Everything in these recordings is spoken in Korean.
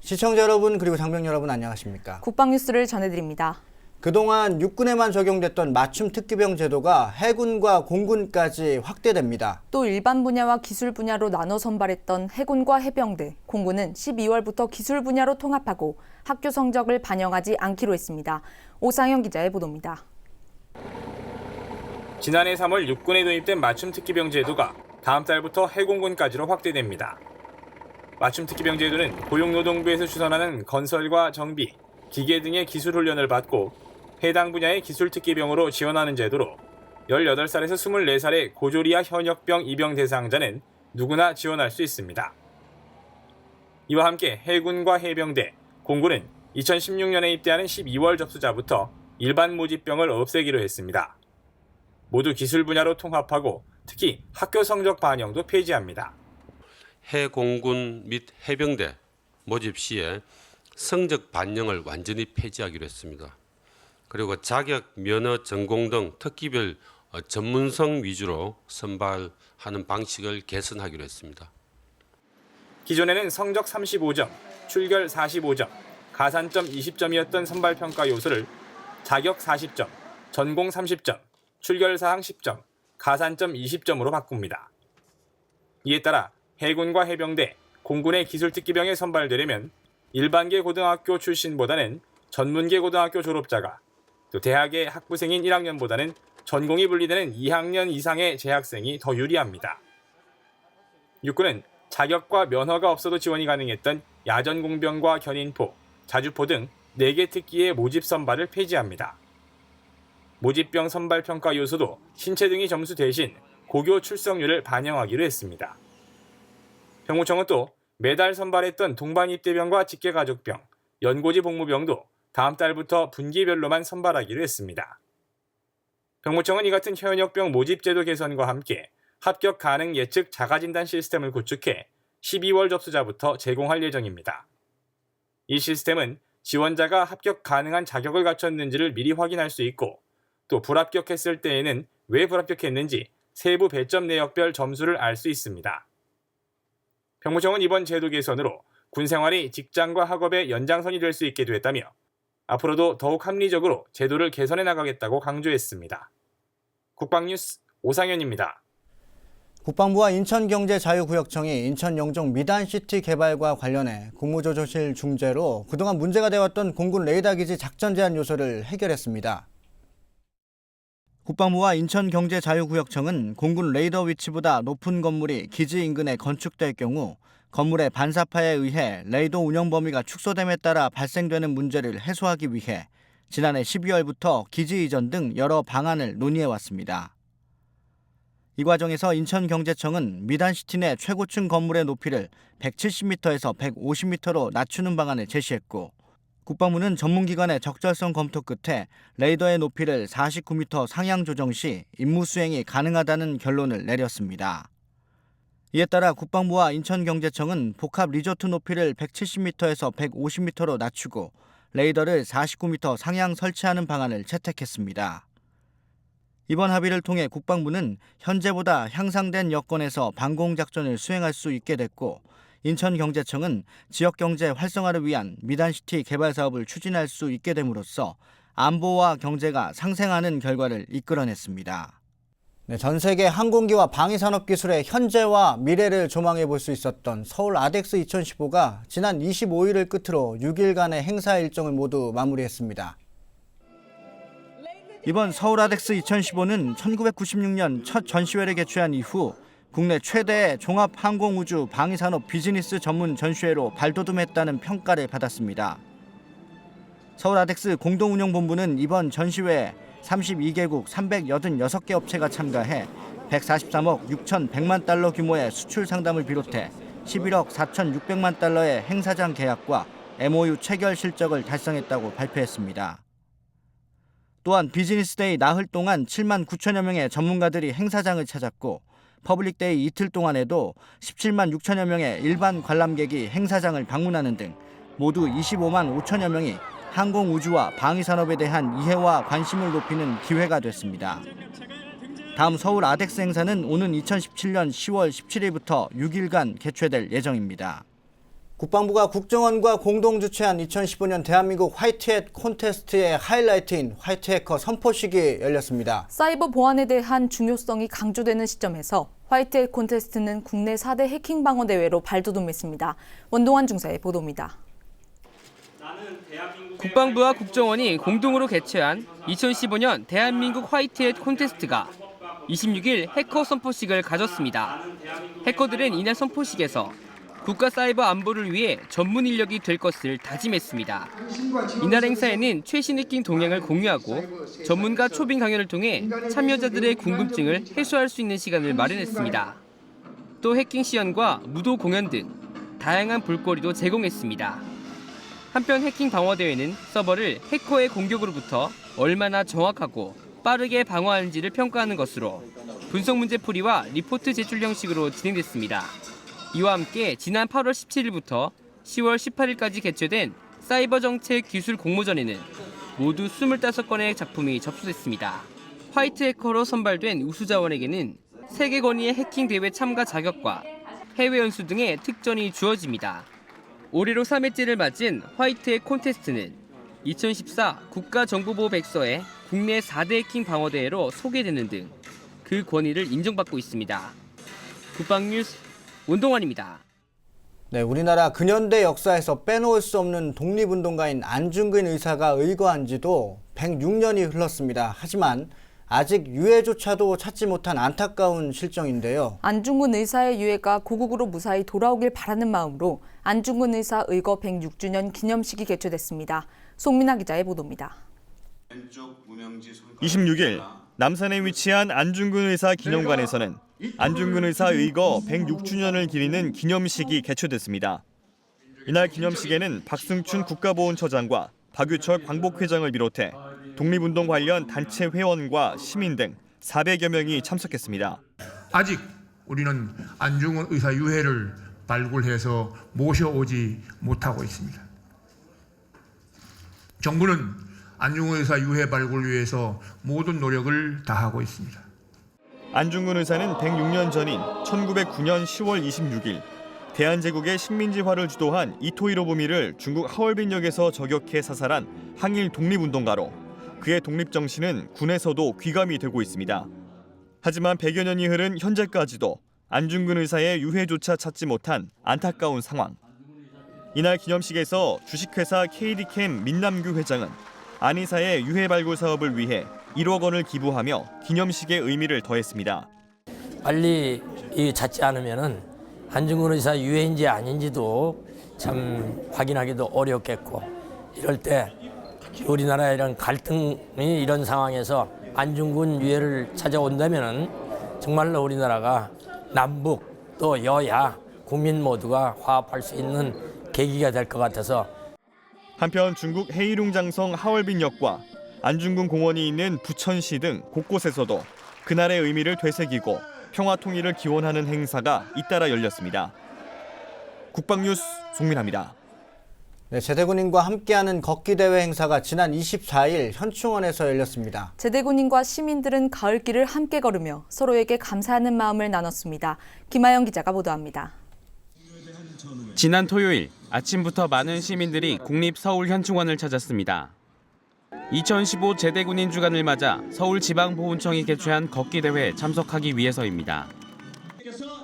시청자 여러분 그리고 장병 여러분 안녕하십니까? 국방뉴스를 전해드립니다. 그동안 육군에만 적용됐던 맞춤 특기병 제도가 해군과 공군까지 확대됩니다. 또 일반 분야와 기술 분야로 나눠 선발했던 해군과 해병대, 공군은 12월부터 기술 분야로 통합하고 학교 성적을 반영하지 않기로 했습니다. 오상영 기자의 보도입니다. 지난해 3월 육군에 도입된 맞춤 특기병 제도가 다음 달부터 해공군까지로 확대됩니다. 맞춤 특기병 제도는 고용노동부에서 추선하는 건설과 정비, 기계 등의 기술 훈련을 받고 해당 분야의 기술 특기병으로 지원하는 제도로 18살에서 24살의 고조리아 현역병 입영 대상자는 누구나 지원할 수 있습니다. 이와 함께 해군과 해병대, 공군은 2016년에 입대하는 12월 접수자부터 일반 모집병을 없애기로 했습니다. 모두 기술 분야로 통합하고 특히 학교 성적 반영도 폐지합니다. 해공군 및 해병대 모집 시에 성적 반영을 완전히 폐지하기로 했습니다. 그리고 자격, 면허, 전공 등 특기별 전문성 위주로 선발하는 방식을 개선하기로 했습니다. 기존에는 성적 35점, 출결 45점, 가산점 20점이었던 선발평가 요소를 자격 40점, 전공 30점, 출결사항 10점, 가산점 20점으로 바꿉니다. 이에 따라 해군과 해병대, 공군의 기술특기병에 선발되려면 일반계 고등학교 출신보다는 전문계 고등학교 졸업자가, 또 대학의 학부생인 1학년보다는 전공이 분리되는 2학년 이상의 재학생이 더 유리합니다. 육군은 자격과 면허가 없어도 지원이 가능했던 야전공병과 견인포, 자주포 등 4개 특기의 모집 선발을 폐지합니다. 모집병 선발평가 요소도 신체 등의 점수 대신 고교 출석률을 반영하기로 했습니다. 병무청은 또 매달 선발했던 동반 입대병과 직계가족병, 연고지 복무병도 다음 달부터 분기별로만 선발하기로 했습니다. 병무청은 이 같은 현역병 모집제도 개선과 함께 합격 가능 예측 자가진단 시스템을 구축해 12월 접수자부터 제공할 예정입니다. 이 시스템은 지원자가 합격 가능한 자격을 갖췄는지를 미리 확인할 수 있고 또 불합격했을 때에는 왜 불합격했는지 세부 배점 내역별 점수를 알 수 있습니다. 병무청은 이번 제도 개선으로 군 생활이 직장과 학업의 연장선이 될 수 있게 됐다며 앞으로도 더욱 합리적으로 제도를 개선해 나가겠다고 강조했습니다. 국방뉴스 오상현입니다. 국방부와 인천경제자유구역청이 인천 영종 미단시티 개발과 관련해 국무조정실 중재로 그동안 문제가 되었던 공군 레이더 기지 작전 제한 요소를 해결했습니다. 국방부와 인천경제자유구역청은 공군 레이더 위치보다 높은 건물이 기지 인근에 건축될 경우 건물의 반사파에 의해 레이더 운영 범위가 축소됨에 따라 발생되는 문제를 해소하기 위해 지난해 12월부터 기지 이전 등 여러 방안을 논의해왔습니다. 이 과정에서 인천경제청은 미단시티 내 최고층 건물의 높이를 170m에서 150m로 낮추는 방안을 제시했고 국방부는 전문기관의 적절성 검토 끝에 레이더의 높이를 49m 상향 조정 시 임무 수행이 가능하다는 결론을 내렸습니다. 이에 따라 국방부와 인천경제청은 복합 리조트 높이를 170m에서 150m로 낮추고 레이더를 49m 상향 설치하는 방안을 채택했습니다. 이번 합의를 통해 국방부는 현재보다 향상된 여건에서 방공작전을 수행할 수 있게 됐고 인천경제청은 지역경제 활성화를 위한 미단시티 개발 사업을 추진할 수 있게 됨으로써 안보와 경제가 상생하는 결과를 이끌어냈습니다. 전 세계 항공기와 방위산업 기술의 현재와 미래를 조망해 볼 수 있었던 서울 아덱스 2015가 지난 25일을 끝으로 6일간의 행사 일정을 모두 마무리했습니다. 이번 서울 아덱스 2015는 1996년 첫 전시회를 개최한 이후 국내 최대의 종합항공우주 방위산업 비즈니스 전문 전시회로 발돋움했다는 평가를 받았습니다. 서울 아덱스 공동운영본부는 이번 전시회에 32개국 386개 업체가 참가해 143억 6,100만 달러 규모의 수출 상담을 비롯해 11억 4,600만 달러의 행사장 계약과 MOU 체결 실적을 달성했다고 발표했습니다. 또한 비즈니스데이 나흘 동안 7만 9천여 명의 전문가들이 행사장을 찾았고 퍼블릭데이 이틀 동안에도 17만 6천여 명의 일반 관람객이 행사장을 방문하는 등 모두 25만 5천여 명이 항공우주와 방위산업에 대한 이해와 관심을 높이는 기회가 됐습니다. 다음 서울 아덱스 행사는 오는 2017년 10월 17일부터 6일간 개최될 예정입니다. 국방부가 국정원과 공동 주최한 2015년 대한민국 화이트햇 콘테스트의 하이라이트인 화이트해커 선포식이 열렸습니다. 사이버 보안에 대한 중요성이 강조되는 시점에서 화이트햇 콘테스트는 국내 4대 해킹 방어 대회로 발돋움했습니다. 원동환 중사의 보도입니다. 국방부와 국정원이 공동으로 개최한 2015년 대한민국 화이트햇 콘테스트가 26일 해커 선포식을 가졌습니다. 해커들은 이날 선포식에서 국가 사이버 안보를 위해 전문 인력이 될 것을 다짐했습니다. 이날 행사에는 최신 해킹 동향을 공유하고 전문가 초빙 강연을 통해 참여자들의 궁금증을 해소할 수 있는 시간을 마련했습니다. 또 해킹 시연과 무도 공연 등 다양한 볼거리도 제공했습니다. 한편 해킹 방어 대회는 서버를 해커의 공격으로부터 얼마나 정확하고 빠르게 방어하는지를 평가하는 것으로 분석 문제 풀이와 리포트 제출 형식으로 진행됐습니다. 이와 함께 지난 8월 17일부터 10월 18일까지 개최된 사이버 정책 기술 공모전에는 모두 25건의 작품이 접수됐습니다. 화이트 해커로 선발된 우수자원에게는 세계 권위의 해킹 대회 참가 자격과 해외 연수 등의 특전이 주어집니다. 올해로 3회째를 맞은 화이트의 콘테스트는 2014 국가정보보호백서에 국내 4대 해킹 방어대회로 소개되는 등 그 권위를 인정받고 있습니다. 국방뉴스 원동환입니다. 네, 우리나라 근현대 역사에서 빼놓을 수 없는 독립운동가인 안중근 의사가 의거한 지도 106년이 흘렀습니다. 하지만 아직 유해조차도 찾지 못한 안타까운 실정인데요. 안중근 의사의 유해가 고국으로 무사히 돌아오길 바라는 마음으로 안중근 의사 의거 106주년 기념식이 개최됐습니다. 송민아 기자의 보도입니다. 26일 남산에 위치한 안중근 의사 기념관에서는 안중근 의사 의거 106주년을 기리는 기념식이 개최됐습니다. 이날 기념식에는 박승춘 국가보훈처장과 박유철 광복회장을 비롯해 독립운동 관련 단체 회원과 시민 등 400여 명이 참석했습니다. 아직 우리는 안중근 의사 유해를 발굴해서 모셔오지 못하고 있습니다. 정부는 안중근 의사 유해 발굴을 위해서 모든 노력을 다하고 있습니다. 안중근 의사는 106년 전인 1909년 10월 26일 대한제국의 식민지화를 주도한 이토 히로부미를 중국 하얼빈역에서 저격해 사살한 항일 독립운동가로 그의 독립정신은 군에서도 귀감이 되고 있습니다. 하지만 100여 년이 흐른 현재까지도 안중근 의사의 유해조차 찾지 못한 안타까운 상황. 이날 기념식에서 주식회사 KD캠 민남규 회장은 안 의사의 유해 발굴 사업을 위해 1억 원을 기부하며 기념식의 의미를 더했습니다. 빨리 찾지 않으면은 안중근 의사 유해인지 아닌지도 참 확인하기도 어렵겠고, 이럴 때 우리나라의 이런 갈등이 이런 상황에서 안중근 유해를 찾아온다면은 정말로 우리나라가 남북 또 여야 국민 모두가 화합할 수 있는 계기가 될 것 같아서. 한편 중국 헤이룽장성 하얼빈역과 안중근 공원이 있는 부천시 등 곳곳에서도 그날의 의미를 되새기고 평화 통일을 기원하는 행사가 잇따라 열렸습니다. 국방뉴스 송민아입니다. 네, 제대군인과 함께하는 걷기대회 행사가 지난 24일 현충원에서 열렸습니다. 제대군인과 시민들은 가을길을 함께 걸으며 서로에게 감사하는 마음을 나눴습니다. 김하영 기자가 보도합니다. 지난 토요일 아침부터 많은 시민들이 국립서울현충원을 찾았습니다. 2015 제대군인 주간을 맞아 서울지방보훈청이 개최한 걷기대회에 참석하기 위해서입니다.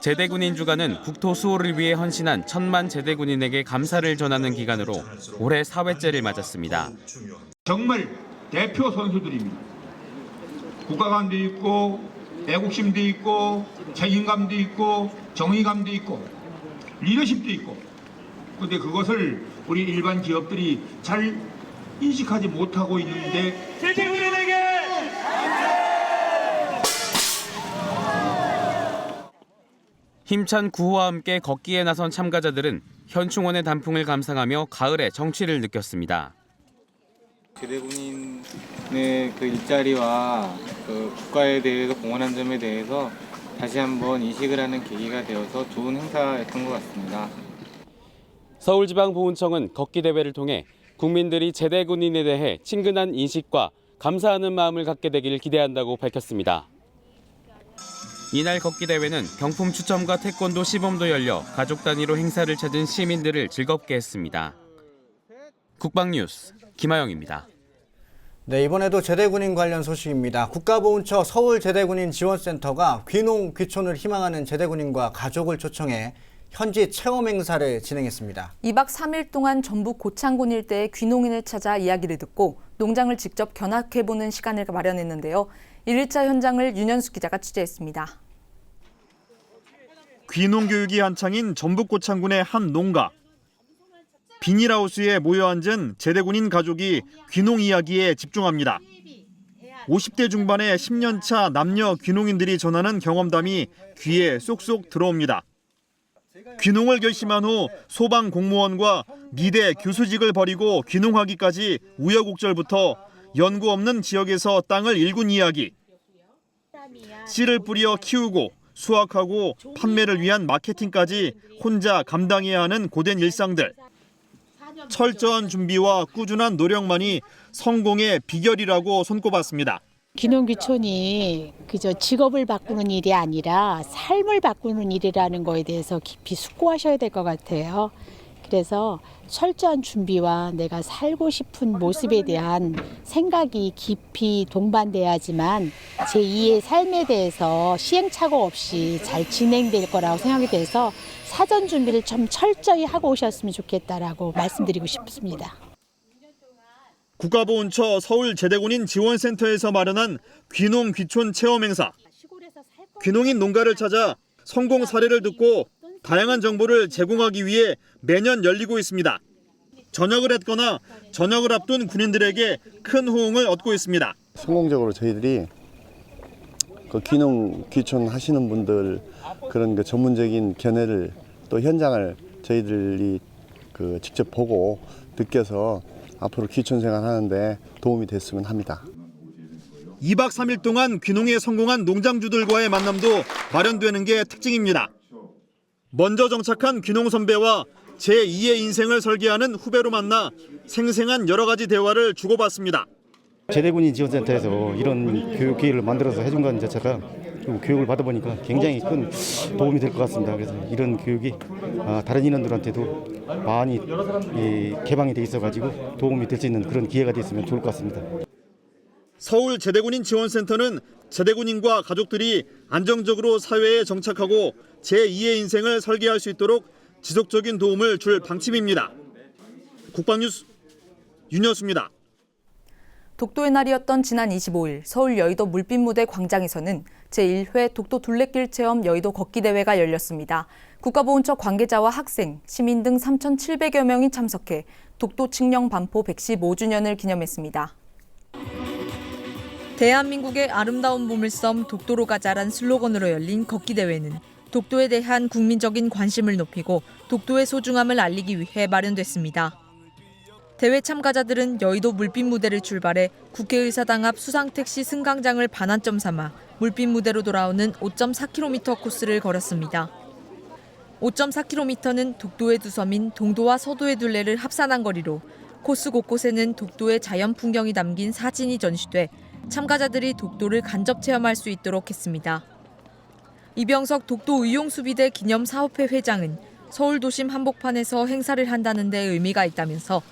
제대군인 주간은 국토 수호를 위해 헌신한 1000만 제대군인에게 감사를 전하는 기간으로 올해 4회째를 맞았습니다. 정말 대표 선수들입니다. 국가감도 있고 애국심도 있고 책임감도 있고 정의감도 있고 리더십도 있고, 그런데 그것을 우리 일반 기업들이 잘 인식하지 못하고 있는데 제대군인에게 힘찬 구호와 함께 걷기에 나선 참가자들은 현충원의 단풍을 감상하며 가을의 정취를 느꼈습니다. 제대군인의 그 일자리와 그 국가에 대해서 공헌한 점에 대해서 다시 한번 인식을 하는 계기가 되어서 좋은 행사였던 것 같습니다. 서울지방보훈청은 걷기대회를 통해 국민들이 제대군인에 대해 친근한 인식과 감사하는 마음을 갖게 되기를 기대한다고 밝혔습니다. 이날 걷기 대회는 경품 추첨과 태권도 시범도 열려 가족 단위로 행사를 찾은 시민들을 즐겁게 했습니다. 국방뉴스 김하영입니다. 네, 이번에도 제대군인 관련 소식입니다. 국가보훈처 서울제대군인지원센터가 귀농, 귀촌을 희망하는 제대군인과 가족을 초청해 현지 체험 행사를 진행했습니다. 2박 3일 동안 전북 고창군 일대의 귀농인을 찾아 이야기를 듣고 농장을 직접 견학해보는 시간을 마련했는데요. 1일차 현장을 윤현수 기자가 취재했습니다. 귀농 교육이 한창인 전북 고창군의 한 농가. 비닐하우스에 모여 앉은 제대군인 가족이 귀농 이야기에 집중합니다. 50대 중반의 10년차 남녀 귀농인들이 전하는 경험담이 귀에 쏙쏙 들어옵니다. 귀농을 결심한 후 소방 공무원과 미대 교수직을 버리고 귀농하기까지 우여곡절부터 연고 없는 지역에서 땅을 일군 이야기. 씨를 뿌려 키우고 수확하고 판매를 위한 마케팅까지 혼자 감당해야 하는 고된 일상들. 철저한 준비와 꾸준한 노력만이 성공의 비결이라고 손꼽았습니다. 귀농귀촌이 그저 직업을 바꾸는 일이 아니라 삶을 바꾸는 일이라는 거에 대해서 깊이 숙고하셔야 될 것 같아요. 그래서 철저한 준비와 내가 살고 싶은 모습에 대한 생각이 깊이 동반돼야지만 제2의 삶에 대해서 시행착오 없이 잘 진행될 거라고 생각이 돼서 사전 준비를 좀 철저히 하고 오셨으면 좋겠다라고 말씀드리고 싶습니다. 국가보훈처 서울제대군인 지원센터에서 마련한 귀농 귀촌 체험 행사. 귀농인 농가를 찾아 성공 사례를 듣고 다양한 정보를 제공하기 위해 매년 열리고 있습니다. 전역을 했거나 전역을 앞둔 군인들에게 큰 호응을 얻고 있습니다. 성공적으로 저희들이 그 귀농 귀촌 하시는 분들 그런 그 전문적인 견해를 또 현장을 저희들이 그 직접 보고 느껴서 앞으로 귀촌 생활 하는데 도움이 됐으면 합니다. 2박 3일 동안 귀농에 성공한 농장주들과의 만남도 마련되는 게 특징입니다. 먼저 정착한 귀농 선배와 제2의 인생을 설계하는 후배로 만나 생생한 여러 가지 대화를 주고받습니다. 제대군인 지원센터에서 이런 교육 기회를 만들어서 해준 건 자체가 교육을 받아보니까 굉장히 큰 도움이 될 것 같습니다. 그래서 이런 교육이 다른 인원들한테도 많이 개방이 돼 있어가지고 도움이 될 수 있는 그런 기회가 됐으면 좋을 것 같습니다. 서울 제대군인 지원센터는 제대군인과 가족들이 안정적으로 사회에 정착하고 제2의 인생을 설계할 수 있도록 지속적인 도움을 줄 방침입니다. 국방뉴스 윤여수입니다. 독도의 날이었던 지난 25일 서울 여의도 물빛무대 광장에서는 제1회 독도 둘레길 체험 여의도 걷기 대회가 열렸습니다. 국가보훈처 관계자와 학생, 시민 등 3,700여 명이 참석해 독도 칙령 반포 115주년을 기념했습니다. 대한민국의 아름다운 보물섬 독도로 가자란 슬로건으로 열린 걷기 대회는 독도에 대한 국민적인 관심을 높이고 독도의 소중함을 알리기 위해 마련됐습니다. 대회 참가자들은 여의도 물빛무대를 출발해 국회의사당 앞 수상택시 승강장을 반환점 삼아 물빛무대로 돌아오는 5.4km 코스를 걸었습니다. 5.4km는 독도의 두 섬인 동도와 서도의 둘레를 합산한 거리로 코스 곳곳에는 독도의 자연 풍경이 담긴 사진이 전시돼 참가자들이 독도를 간접 체험할 수 있도록 했습니다. 이병석 독도의용수비대 기념사업회 회장은 서울 도심 한복판에서 행사를 한다는 데 의미가 있다면서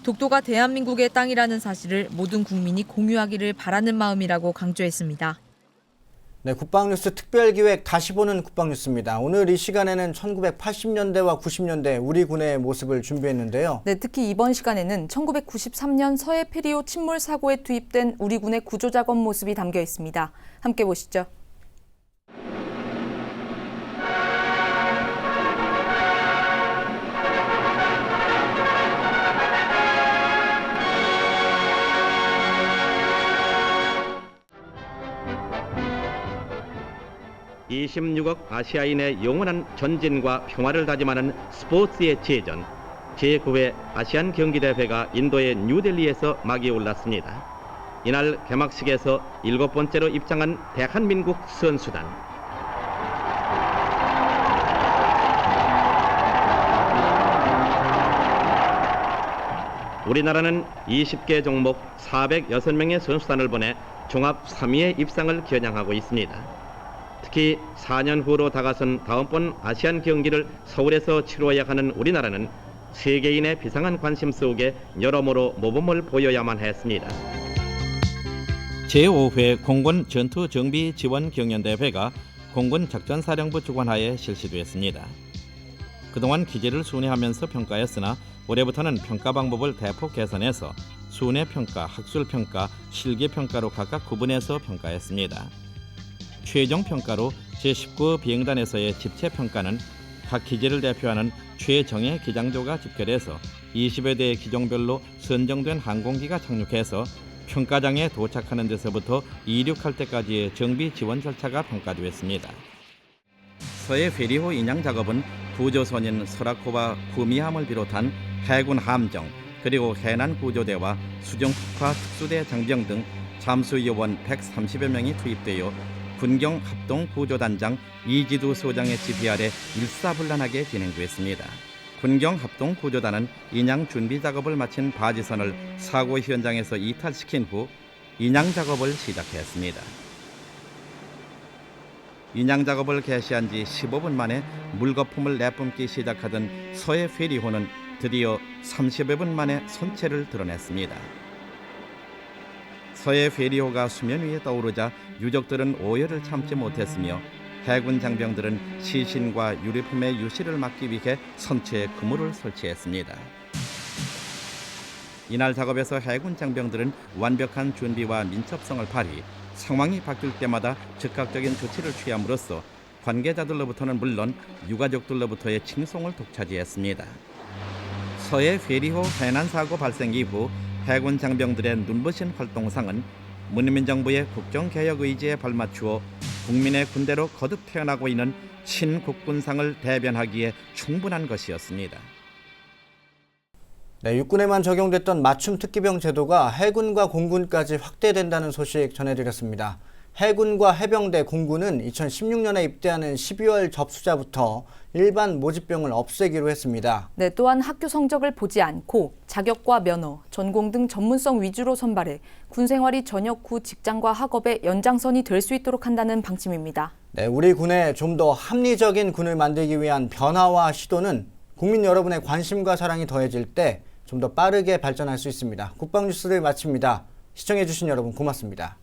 독도가 대한민국의 땅이라는 사실을 모든 국민이 공유하기를 바라는 마음이라고 강조했습니다. 네, 국방뉴스 특별기획 다시 보는 국방뉴스입니다. 오늘 이 시간에는 1980년대와 90년대 우리 군의 모습을 준비했는데요. 네, 특히 이번 시간에는 1993년 서해 페리오 침몰 사고에 투입된 우리 군의 구조 작업 모습이 담겨 있습니다. 함께 보시죠. (26억) 아시아인의 영원한 전진과 평화를 다짐하는 스포츠의 제전 제9회 아시안 경기대회가 인도의 뉴델리에서 막이 올랐습니다. 이날 개막식에서 7번째로 입장한 대한민국 선수단. 우리나라는 20개 종목 406명의 선수단을 보내 종합 3위의 입상을 겨냥하고 있습니다. 특히 4년 후로 다가선 다음번 아시안 경기를 서울에서 치러야 하는 우리나라는 세계인의 비상한 관심 속에 여러모로 모범을 보여야만 했습니다. 제5회 공군 전투정비지원경연대회가 공군 작전사령부 주관하에 실시됐습니다. 그동안 기재를 순회하면서 평가했으나 올해부터는 평가 방법을 대폭 개선해서 순회평가, 학술평가, 실기평가로 각각 구분해서 평가했습니다. 최종 평가로 제19 비행단에서의 집체평가는 각 기지를 대표하는 최정예 기장조가 집결해서 20여 대의 기종별로 선정된 항공기가 착륙해서 평가장에 도착하는 데서부터 이륙할 때까지의 정비 지원 절차가 평가되었습니다. 서해 회리호 인양 작업은 구조선인 설악호와 구미함을 비롯한 해군 함정, 그리고 해난 구조대와 수정폭파 특수대 장병 등 잠수요원 130여 명이 투입되어 군경 합동 구조단장 이지두 소장의 지휘 아래 일사불란하게 진행됐습니다. 군경 합동 구조단은 인양 준비 작업을 마친 바지선을 사고 현장에서 이탈시킨 후 인양 작업을 시작했습니다. 인양 작업을 개시한 지 15분 만에 물거품을 내뿜기 시작하던 서해 회리호는 드디어 30여 분 만에 선체를 드러냈습니다. 서해 회리호가 수면 위에 떠오르자 유족들은 오열을 참지 못했으며 해군 장병들은 시신과 유리품의 유실을 막기 위해 선체에 그물을 설치했습니다. 이날 작업에서 해군 장병들은 완벽한 준비와 민첩성을 발휘, 상황이 바뀔 때마다 즉각적인 조치를 취함으로써 관계자들로부터는 물론 유가족들로부터의 칭송을 독차지했습니다. 서해 회리호 해난 사고 발생 이후 해군 장병들의 눈부신 활동상은 문민 정부의 국정개혁 의지에 발맞추어 국민의 군대로 거듭 태어나고 있는 신국군상을 대변하기에 충분한 것이었습니다. 네, 육군에만 적용됐던 맞춤 특기병 제도가 해군과 공군까지 확대된다는 소식 전해드렸습니다. 해군과 해병대, 공군은 2016년에 입대하는 12월 접수자부터 일반 모집병을 없애기로 했습니다. 네, 또한 학교 성적을 보지 않고 자격과 면허, 전공 등 전문성 위주로 선발해 군 생활이 전역 후 직장과 학업의 연장선이 될 수 있도록 한다는 방침입니다. 네, 우리 군에 좀 더 합리적인 군을 만들기 위한 변화와 시도는 국민 여러분의 관심과 사랑이 더해질 때 좀 더 빠르게 발전할 수 있습니다. 국방뉴스를 마칩니다. 시청해주신 여러분 고맙습니다.